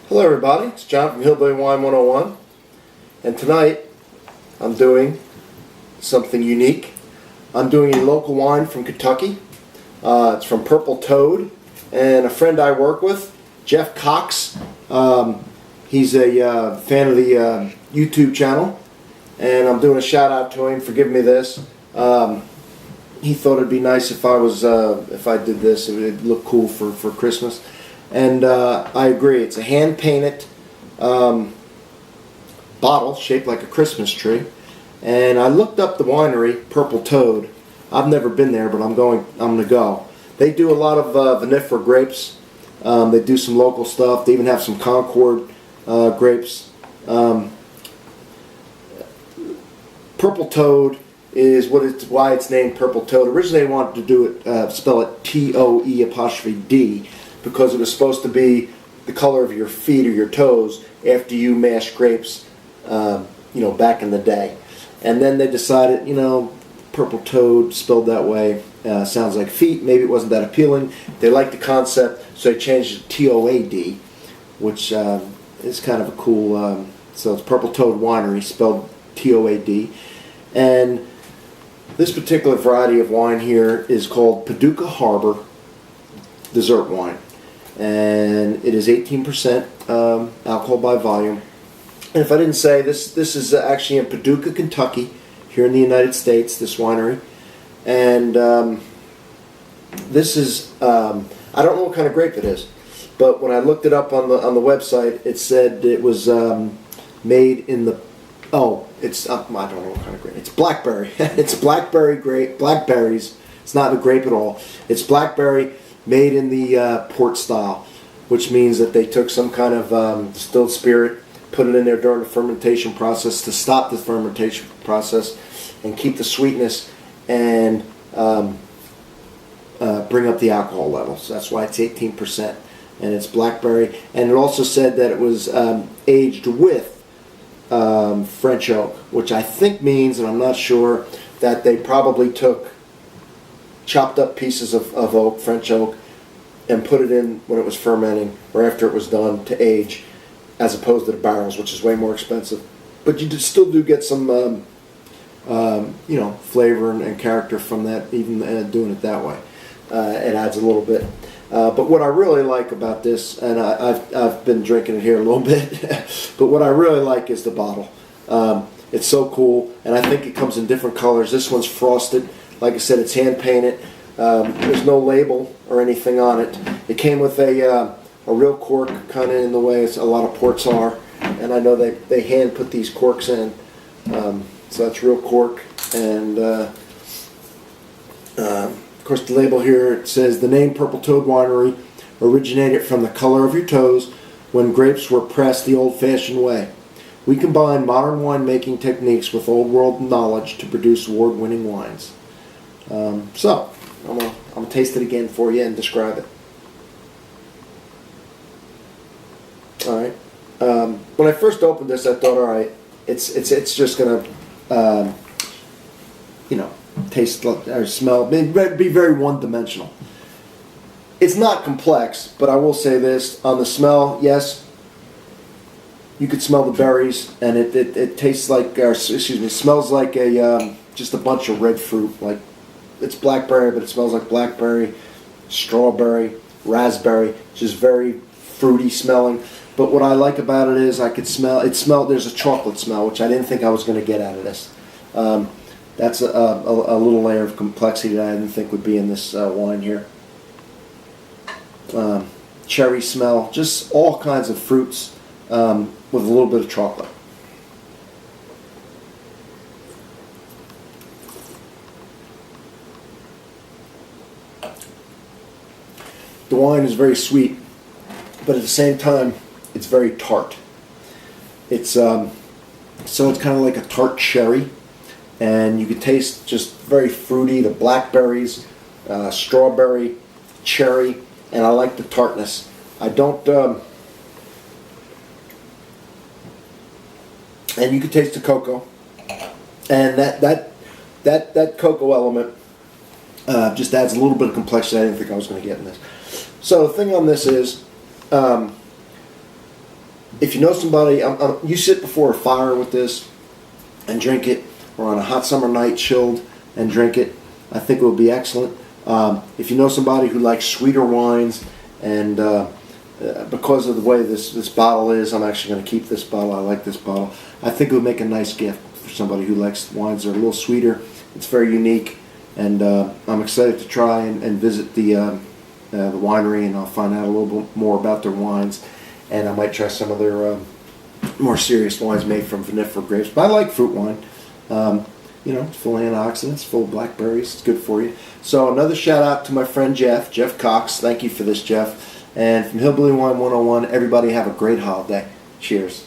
Hello everybody, it's John from Hillbilly Wine 101, and tonight I'm doing something unique. I'm doing a local wine from Kentucky. It's from Purple Toad, and a friend I work with, Jeff Cox, he's a fan of the YouTube channel, and I'm doing a shout out to him for giving me this. He thought it'd be nice if I did this. It would look cool for Christmas. And I agree. It's a hand-painted bottle shaped like a Christmas tree. And I looked up the winery, Purple Toad. I've never been there, but I'm going to go. They do a lot of vinifera grapes. They do some local stuff. They even have some Concord grapes. Purple Toad is why it's named Purple Toad. Originally, they wanted to do it, spell it T-O-E''D, because it was supposed to be the color of your feet or your toes after you mashed grapes, back in the day. And then they decided, Purple Toad spelled that way sounds like feet. Maybe it wasn't that appealing. They liked the concept, so they changed it to T-O-A-D, which is kind of a cool. So it's Purple Toad Winery, spelled T-O-A-D, and this particular variety of wine here is called Paducah Harbor dessert wine, and it is 18% alcohol by volume. And if I didn't say, this is actually in Paducah, Kentucky, here in the United States, this winery. And this is, I don't know what kind of grape it is, but when I looked it up on the website, it said it was made in the, it's, I don't know what kind of grape. It's blackberry. It's blackberry grape, blackberries. It's not a grape at all. It's blackberry made in the port style, which means that they took some kind of distilled spirit, put it in there during the fermentation process to stop the fermentation process and keep the sweetness and bring up the alcohol levels. That's why it's 18%, and it's blackberry. And it also said that it was aged with French oak, which I think means, and I'm not sure, that they probably took chopped up pieces of oak, French oak, and put it in when it was fermenting or after it was done to age, as opposed to the barrels, which is way more expensive. But you still do get some flavor and character from that, even doing it that way. It adds a little bit. But what I really like about this, and I've been drinking it here a little bit, but what I really like is the bottle. It's so cool, and I think it comes in different colors. This one's frosted. Like I said, it's hand painted. There's no label or anything on it. It came with a real cork, kind of in the way a lot of ports are, and I know they hand put these corks in. So that's real cork, and of course the label here, it says the name Purple Toad Winery originated from the color of your toes when grapes were pressed the old-fashioned way. We combine modern winemaking techniques with old-world knowledge to produce award-winning wines. So I'm gonna taste it again for you and describe it. All right. When I first opened this, I thought, all right, it's just gonna taste or smell, be very one-dimensional. It's not complex, but I will say this, on the smell, yes, you could smell the berries, and it tastes like, smells like just a bunch of red fruit. Like, it's blackberry, but it smells like blackberry, strawberry, raspberry, just very fruity smelling. But what I like about it is I could smell, there's a chocolate smell, which I didn't think I was going to get out of this. That's a little layer of complexity that I didn't think would be in this wine here. Cherry smell, just all kinds of fruits with a little bit of chocolate. The wine is very sweet, but at the same time, it's very tart. It's so it's kind of like a tart cherry, and you can taste just very fruity, the blackberries, strawberry, cherry, and I like the tartness. I don't, and you can taste the cocoa, and that cocoa element just adds a little bit of complexity I didn't think I was going to get in this. So the thing on this is, if you know somebody, you sit before a fire with this and drink it, or on a hot summer night chilled and drink it, I think it would be excellent. If you know somebody who likes sweeter wines, and because of the way this bottle is, I'm actually going to keep this bottle. I like this bottle. I think it would make a nice gift for somebody who likes wines that are a little sweeter. It's very unique, and I'm excited to try and visit the winery, and I'll find out a little bit more about their wines, and I might try some of their more serious wines made from vinifera grapes. But I like fruit wine. It's full of antioxidants, full of blackberries. It's good for you. So another shout out to my friend Jeff Cox. Thank you for this, Jeff. And from Hillbilly Wine 101, everybody have a great holiday. Cheers.